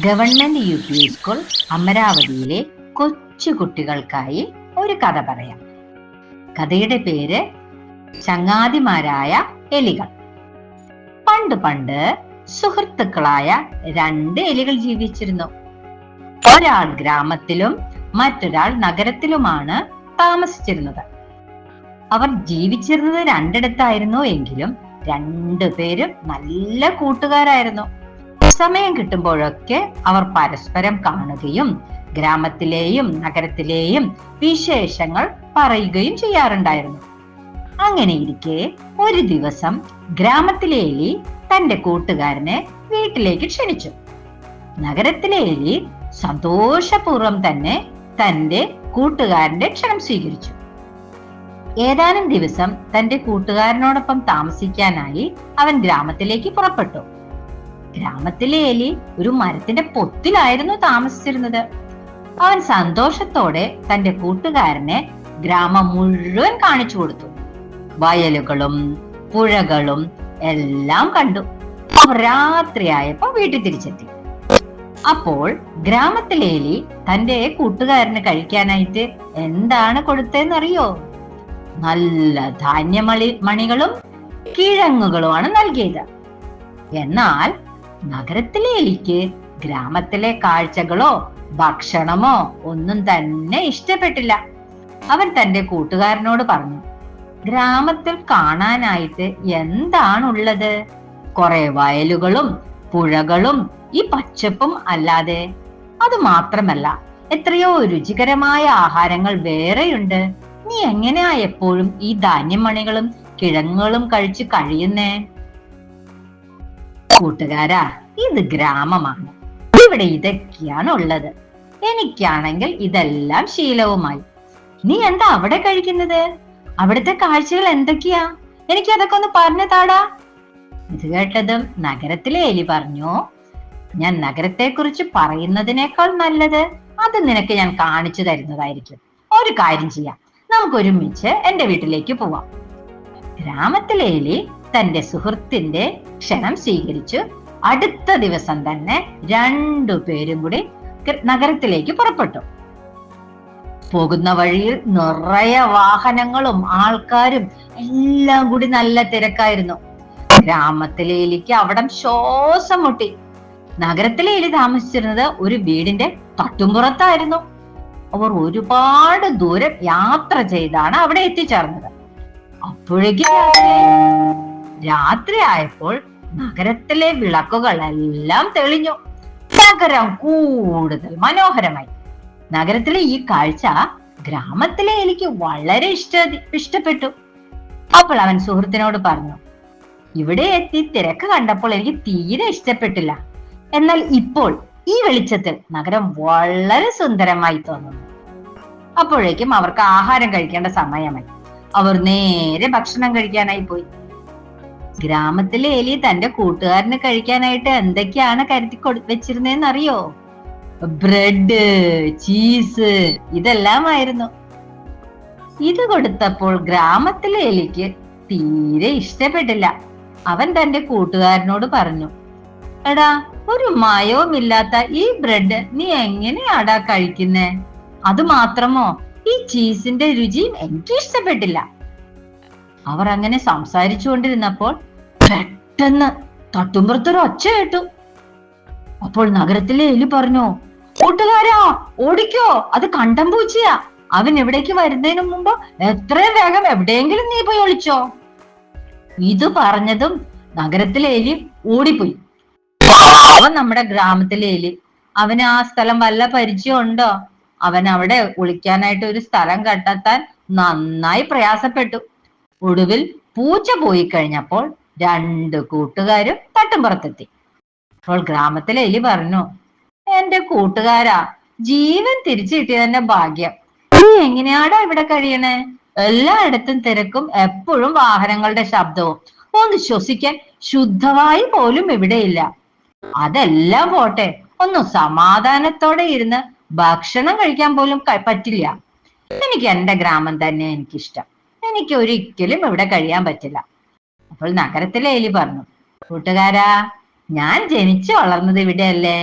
Government UP school അമരാവതിയിലെ കൊച്ചു കുട്ടികൾക്കായി ഒരു കഥ പറയാം. കഥയുടെ പേര് ചങ്ങാതിമാരായ എലികൾ. പണ്ട് പണ്ട് സുഹൃത്തുക്കളായ 2 എലികൾ ജീവിച്ചിരുന്നു. ഒരാൾ ഗ്രാമത്തിലും മറ്റൊരാൾ നഗരത്തിലുമാണ് താമസിച്ചിരുന്നത്. അവർ ജീവിച്ചിരുന്നത് 2 എങ്കിലും 2 പേരും നല്ല കൂട്ടുകാരായിരുന്നു. സമയം കിട്ടുമ്പോഴൊക്കെ അവർ പരസ്പരം കാണുകയും ഗ്രാമത്തിലെയും നഗരത്തിലെയും വിശേഷങ്ങൾ പറയുകയും ചെയ്യാറുണ്ടായിരുന്നു. അങ്ങനെയിരിക്കെ ഒരു ദിവസം ഗ്രാമത്തിലെ എലി തന്റെ കൂട്ടുകാരനെ വീട്ടിലേക്ക് ക്ഷണിച്ചു. നഗരത്തിലെ എലി സന്തോഷപൂർവ്വം തന്നെ തന്റെ കൂട്ടുകാരന്റെ ക്ഷണം സ്വീകരിച്ചു. ഏതാനും ദിവസം തന്റെ കൂട്ടുകാരനോടൊപ്പം താമസിക്കാനായി അവൻ ഗ്രാമത്തിലേക്ക് പുറപ്പെട്ടു. ഗ്രാമത്തിലെ എലി ഒരു മരത്തിന്റെ പൊത്തിലായിരുന്നു താമസിച്ചിരുന്നത്. അവൻ സന്തോഷത്തോടെ തന്റെ കൂട്ടുകാരനെ ഗ്രാമം മുഴുവൻ കാണിച്ചു കൊടുത്തു. വയലുകളും പുഴകളും എല്ലാം കണ്ടു. അവർ രാത്രിയായപ്പോ വീട്ടിൽ തിരിച്ചെത്തി. അപ്പോൾ ഗ്രാമത്തിലെ എലി തന്റെ കൂട്ടുകാരന് കഴിക്കാനായിട്ട് എന്താണ് കൊടുത്തതെന്നറിയോ? നല്ല ധാന്യമണികളും കിഴങ്ങുകളുമാണ് നൽകിയത്. എന്നാൽ നഗരത്തിലെ എലിക്ക് ഗ്രാമത്തിലെ കാഴ്ചകളോ ഭക്ഷണമോ ഒന്നും തന്നെ ഇഷ്ടപ്പെട്ടില്ല. അവൻ തന്റെ കൂട്ടുകാരനോട് പറഞ്ഞു, ഗ്രാമത്തിൽ കാണാനായിട്ട് എന്താണുള്ളത്? കുറെ വയലുകളും പുഴകളും ഈ പച്ചപ്പും അല്ലാതെ. അത് മാത്രമല്ല, എത്രയോ രുചികരമായ ആഹാരങ്ങൾ വേറെയുണ്ട്. നീ എങ്ങനെയാ എപ്പോഴും ഈ ധാന്യമണികളും കിഴങ്ങുകളും കഴിച്ച് കഴിയുന്നേ? കൂട്ടുകാരാ, ഇത് ഗ്രാമമാണ്. ഇവിടെ ഇതൊക്കെയാണ് ഉള്ളത്. എനിക്കാണെങ്കിൽ ഇതെല്ലാം ശീലവുമായി. നീ എന്താ അവിടെ കഴിക്കുന്നത്? അവിടുത്തെ കാഴ്ചകൾ എന്തൊക്കെയാ? എനിക്ക് അതൊക്കെ ഒന്ന് പറഞ്ഞു താടാ. ഇത് കേട്ടതും നഗരത്തിലെ എലി പറഞ്ഞു, ഞാൻ നഗരത്തെ കുറിച്ച് പറയുന്നതിനേക്കാൾ നല്ലത് അത് നിനക്ക് ഞാൻ കാണിച്ചു തരുന്നതായിരിക്കും. ഒരു കാര്യം ചെയ്യാം, നമുക്ക് ഒരുമിച്ച് എന്റെ വീട്ടിലേക്ക് പോവാം. ഗ്രാമത്തിലെ എലി തന്റെ സുഹൃത്തിന്റെ ക്ഷണം സ്വീകരിച്ചു. അടുത്ത ദിവസം തന്നെ 2 പേരും കൂടി നഗരത്തിലേക്ക് പുറപ്പെട്ടു. പോകുന്ന വഴിയിൽ നിറയെ വാഹനങ്ങളും ആൾക്കാരും എല്ലാം കൂടി നല്ല തിരക്കായിരുന്നു. ഗ്രാമത്തിലെ എലിക്ക് അവിടം ശ്വാസം മുട്ടി. നഗരത്തിലെ എലി താമസിച്ചിരുന്നത് ഒരു വീടിന്റെ തട്ടുംപുറത്തായിരുന്നു. അവർ ഒരുപാട് ദൂരം യാത്ര ചെയ്താണ് അവിടെ എത്തിച്ചേർന്നത്. അപ്പോഴേക്കും രാത്രി ആയപ്പോൾ നഗരത്തിലെ വിളക്കുകളെല്ലാം തെളിഞ്ഞു. നഗരം കൂടുതൽ മനോഹരമായി. നഗരത്തിലെ ഈ കാഴ്ച ഗ്രാമത്തിലെ എലിക്ക് വളരെ ഇഷ്ടപ്പെട്ടു. അപ്പോൾ അവൻ സുഹൃത്തിനോട് പറഞ്ഞു, ഇവിടെ എത്തി തിരക്ക് കണ്ടപ്പോൾ എനിക്ക് തീരെ ഇഷ്ടപ്പെട്ടില്ല. എന്നാൽ ഇപ്പോൾ ഈ വെളിച്ചത്തിൽ നഗരം വളരെ സുന്ദരമായി തോന്നുന്നു. അപ്പോഴേക്കും അവർക്ക് ആഹാരം കഴിക്കേണ്ട സമയമായി. അവർ നേരെ ഭക്ഷണം കഴിക്കാനായി പോയി. ഗ്രാമത്തിലെ എലി തന്റെ കൂട്ടുകാരന് കഴിക്കാനായിട്ട് എന്തൊക്കെയാണ് കരുതി വെച്ചിരുന്നതെന്ന് അറിയോ? ബ്രെഡ്, ചീസ്, ഇതെല്ലാമായിരുന്നു. ഇത് കൊടുത്തപ്പോൾ ഗ്രാമത്തിലെ എലിക്ക് തീരെ ഇഷ്ടപ്പെട്ടില്ല. അവൻ തന്റെ കൂട്ടുകാരനോട് പറഞ്ഞു, എടാ, ഒരു മയവുമില്ലാത്ത ഈ ബ്രെഡ് നീ എങ്ങനെയാടാ കഴിക്കുന്നേ? അത് മാത്രമോ, ഈ ചീസിന്റെ രുചിയും എനിക്ക് ഇഷ്ടപ്പെട്ടില്ല. അവർ അങ്ങനെ സംസാരിച്ചു കൊണ്ടിരുന്നപ്പോൾ പെട്ടെന്ന് തട്ടുമ്പുറത്തൊരു ഒച്ച കേട്ടു. അപ്പോൾ നഗരത്തിലെ എലി പറഞ്ഞു, കൂട്ടുകാരാ, ഓടിക്കോ, അത് കണ്ടംപൂച്ചയാ. അവൻ എവിടേക്ക് വരുന്നതിന് മുമ്പ് എത്രയും വേഗം എവിടെയെങ്കിലും നീ പോയി ഒളിച്ചോ. ഇത് പറഞ്ഞതും നഗരത്തിലെ എലി ഓടിപ്പോയി. അവൻ നമ്മുടെ ഗ്രാമത്തിലെ എലി. അവന് ആ സ്ഥലം വല്ല പരിചയം ഉണ്ടോ? അവൻ അവിടെ ഒളിക്കാനായിട്ട് ഒരു സ്ഥലം കണ്ടെത്താൻ നന്നായി പ്രയാസപ്പെട്ടു. ഒടുവിൽ പൂച്ച പോയി കഴിഞ്ഞപ്പോൾ 2 കൂട്ടുകാരും തട്ടുംപുറത്തെത്തി. അപ്പോൾ ഗ്രാമത്തിലെ എലി പറഞ്ഞു, എന്റെ കൂട്ടുകാരാ, ജീവൻ തിരിച്ചു കിട്ടിയതിന്റെ ഭാഗ്യം. നീ എങ്ങനെയാടാ ഇവിടെ കഴിയണേ? എല്ലായിടത്തും തിരക്കും, എപ്പോഴും വാഹനങ്ങളുടെ ശബ്ദവും. ഒന്ന് ശ്വസിക്കാൻ ശുദ്ധവായു പോലും ഇവിടെയില്ല. അതെല്ലാം പോട്ടെ, ഒന്ന് സമാധാനത്തോടെ ഇരുന്ന് ഭക്ഷണം കഴിക്കാൻ പോലും പറ്റില്ല. എനിക്ക് എന്റെ ഗ്രാമം തന്നെ എനിക്കിഷ്ടം. എനിക്ക് ഒരിക്കലും ഇവിടെ കഴിയാൻ പറ്റില്ല. അപ്പോൾ നഗരത്തിലെ എലി പറഞ്ഞു, കൂട്ടുകാരാ, ഞാൻ ജനിച്ചു വളർന്നത് ഇവിടെയല്ലേ.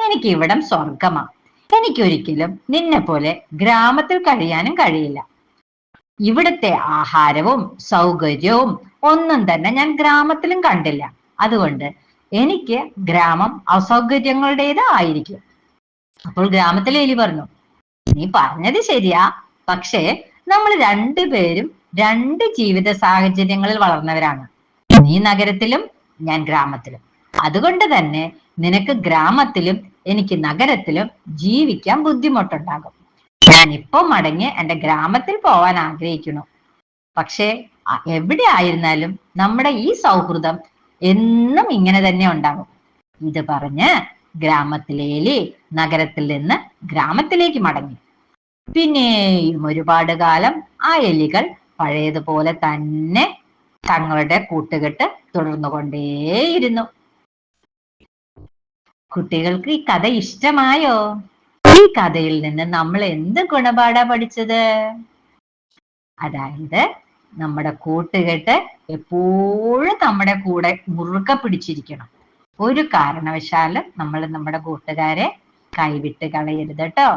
എനിക്ക് ഇവിടം സ്വർഗമാ. എനിക്കൊരിക്കലും നിന്നെ പോലെ ഗ്രാമത്തിൽ കഴിയാനും കഴിയില്ല. ഇവിടുത്തെ ആഹാരവും സൗകര്യവും ഒന്നും തന്നെ ഞാൻ ഗ്രാമത്തിലും കണ്ടില്ല. അതുകൊണ്ട് എനിക്ക് ഗ്രാമം അസൗകര്യങ്ങളുടേത് ആയിരിക്കും. അപ്പോൾ ഗ്രാമത്തിലെ എലി പറഞ്ഞു, നീ പറഞ്ഞത് ശരിയാ, പക്ഷേ നമ്മൾ രണ്ടുപേരും രണ്ട് ജീവിത സാഹചര്യങ്ങളിൽ വളർന്നവരാണ്. നീ നഗരത്തിലും ഞാൻ ഗ്രാമത്തിലും. അതുകൊണ്ട് തന്നെ നിനക്ക് ഗ്രാമത്തിലും എനിക്ക് നഗരത്തിലും ജീവിക്കാൻ ബുദ്ധിമുട്ടുണ്ടാകും. ഞാൻ ഇപ്പൊ മടങ്ങി എന്റെ ഗ്രാമത്തിൽ പോവാൻ ആഗ്രഹിക്കുന്നു. പക്ഷേ എവിടെ ആയിരുന്നാലും നമ്മുടെ ഈ സൗഹൃദം എന്നും ഇങ്ങനെ തന്നെ ഉണ്ടാകും. ഇത് പറഞ്ഞ് ഗ്രാമത്തിലെ എലി നഗരത്തിൽ നിന്ന് ഗ്രാമത്തിലേക്ക് മടങ്ങി. പിന്നെയും ഒരുപാട് കാലം ആ എലികൾ പഴയതുപോലെ തന്നെ തങ്ങളുടെ കൂട്ടുകെട്ട് തുടർന്നുകൊണ്ടേയിരുന്നു. കുട്ടികൾക്ക് ഈ കഥ ഇഷ്ടമായോ? ഈ കഥയിൽ നിന്ന് നമ്മൾ എന്ത് ഗുണപാഠാ പഠിച്ചത്? അതായത് നമ്മുടെ കൂട്ടുകെട്ട് എപ്പോഴും നമ്മുടെ കൂടെ മുറുകെ പിടിച്ചിരിക്കണം. ഒരു കാരണവശാലും നമ്മൾ നമ്മുടെ കൂട്ടുകാരെ കൈവിട്ട് കളയരുത് കേട്ടോ.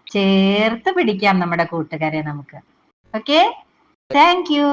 ചേർത്ത് പിടിക്കാം നമ്മുടെ കൂട്ടുകാരെ നമുക്ക്. Okay, thank you.